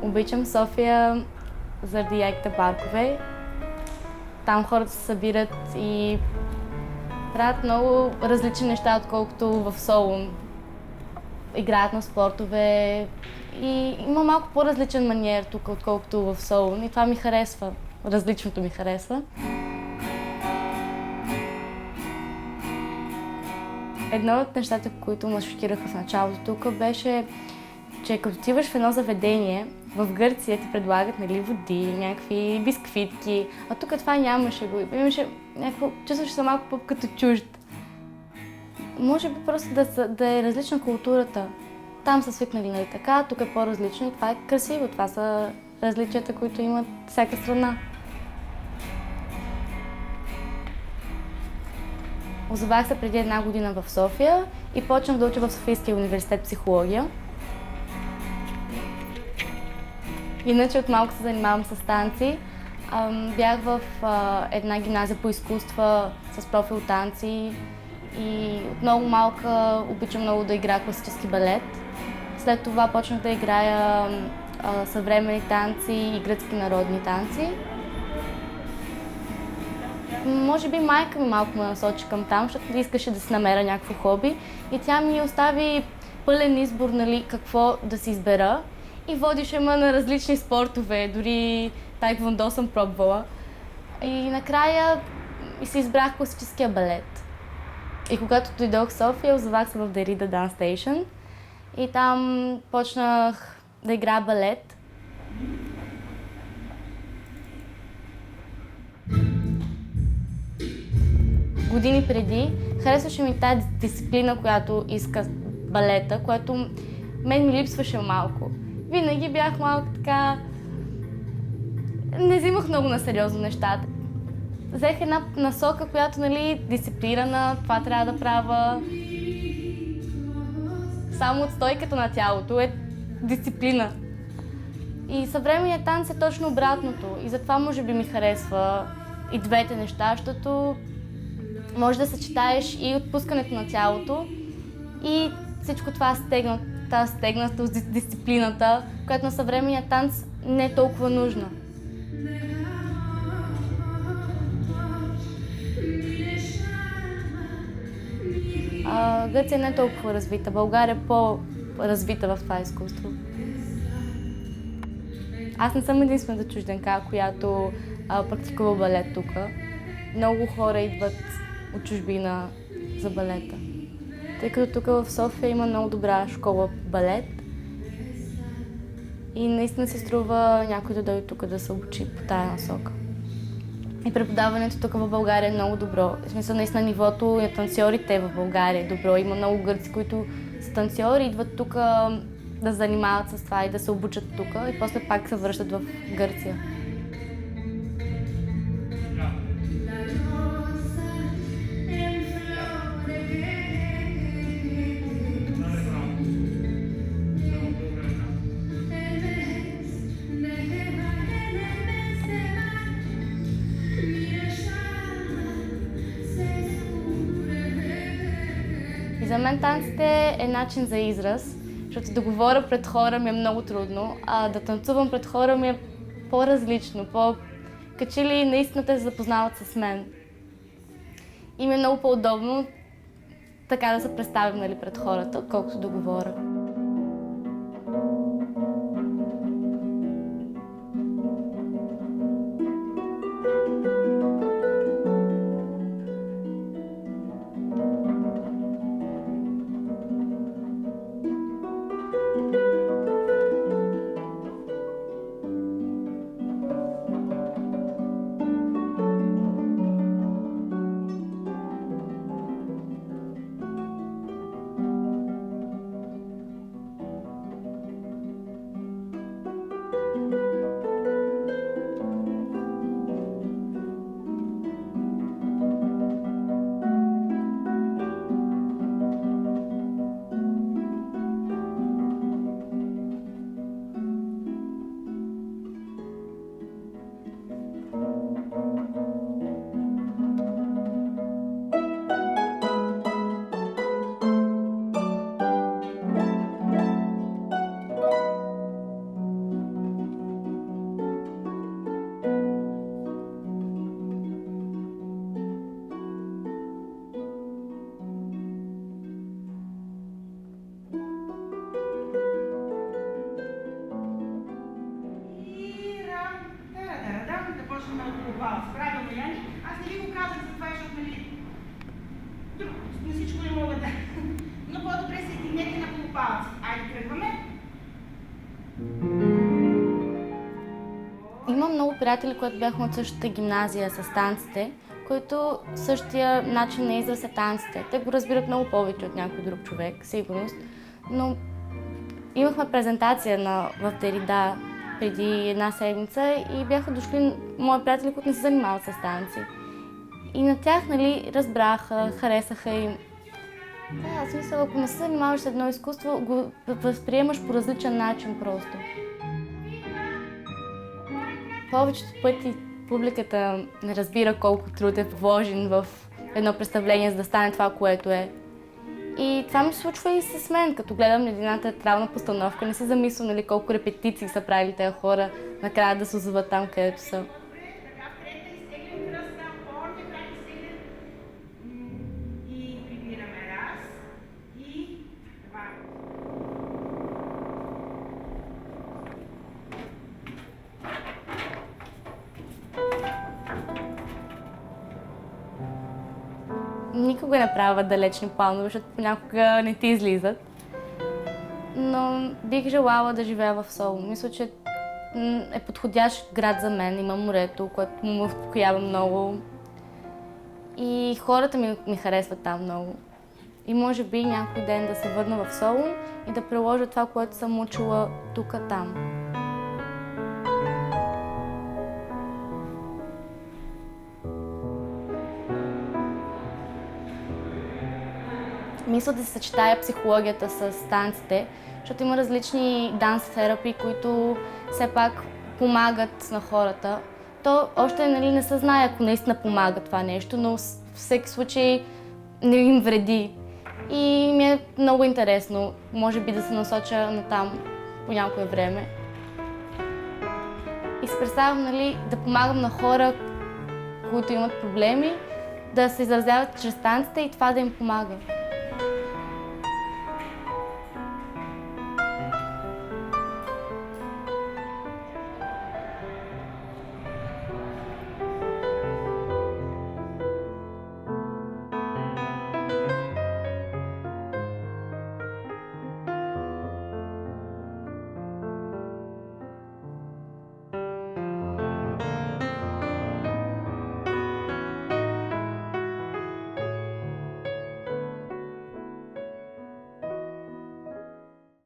Обичам София заради яките паркове. Там хората се събират и правят много различни неща, отколкото в Солун. Играят на спортове и има малко по-различен маниер тук, отколкото в Солун. И това ми харесва. Различното ми харесва. Едно от нещата, които ме шокираха в началото тук, беше, че като отиваш в едно заведение, в Гърция ти предлагат води, някакви бисквитки, а тук това нямаше го. Имаше някакво, чувстваш се малко по-като чужд. Може би просто да е различна културата. Там са свикнали така, тук е по-различно и това е красиво. Това са различията, които имат всяка страна. Озовах се преди 1 година в София и почнах да уча в Софийския университет психология. Иначе от малко се занимавам с танци. Бях в една гимназия по изкуства с профил танци и от много малка обичам много да играя класически балет. След това почнах да играя съвременни танци и гръцки народни танци. Може би майка ми малко ме насочи към там, защото искаше да си намеря някакво хоби и тя ми остави пълен избор, какво да си избера и водише ме на различни спортове, дори таеквондо съм пробвала. И накрая си избрах класическия балет. И когато дойдох в София, озовах се в Derrida Dance Station и там почнах да играя балет. Години преди харесваше ми тази дисциплина, която иска балета, което мен ми липсваше малко. Винаги бях малко така... Не взимах много на сериозно нещата. Взех една насока, която, дисциплинирана, това трябва да правя. Само отстойката на тялото е дисциплина. И съвременният танц е точно обратното. И затова може би ми харесва и двете неща, защото може да съчетаеш и отпускането на тялото и всичко това стегнатост, дисциплината, която на съвременния танц не е толкова нужна. Гърция не е толкова развита, България е по-развита в това изкуство. Аз не съм единствената чужденка, която практикува балет тук. Много хора идват от чужбина за балета. Тъй като тук в София има много добра школа по балет и наистина се струва някой да дойде тук да се обучи по тая насока. И преподаването тук в България е много добро. В смисъл, наистина нивото на танцорите в България е добро. Има много гърци, които са танцори, идват тук да занимават с това и да се обучат тук и после пак се връщат в Гърция. За мен танците е начин за израз, защото да говоря пред хора ми е много трудно, а да танцувам пред хора ми е по-различно, като че ли наистина те се запознават с мен. И ми е много по-удобно така да се представям пред хората, колкото да говоря. палци. Айде, тръгваме. Има много приятели, които бяхме от същата гимназия с танците, които същия начин на израз е танците. Те го разбират много повече от някой друг човек, сигурност. Но имахме презентация в Дерида преди една седмица и бяха дошли мои приятели, които не се занимават с танци. И на тях, нали, разбраха, харесаха им. Да, в смисъл, ако не се занимаваш с едно изкуство, го възприемаш по различен начин просто. Повечето пъти публиката не разбира колко труд е вложен в едно представление, за да стане това, което е. И това ми се случва и с мен, като гледам една театрална постановка, не си замисля, нали, колко репетиции са правили тези хора накрая да се озоват там, където са. Никога не правя далечни планове, защото понякога не ти излизат. Но бих желала да живея в Солун. Мисля, че е подходящ град за мен. Има морето, което ме успокоява много. И хората ми харесват там много. И може би някой ден да се върна в Солун и да приложа това, което съм учила тук-там. Мисля да се съчетая психологията с танците, защото има различни данс терапии, които все пак помагат на хората. То още, нали, не се знае, ако наистина помага това нещо, но в всеки случай не им вреди. И ми е много интересно, може би да се насоча натам по някое време. И се представям, нали, да помагам на хора, които имат проблеми, да се изразяват чрез танците и това да им помага.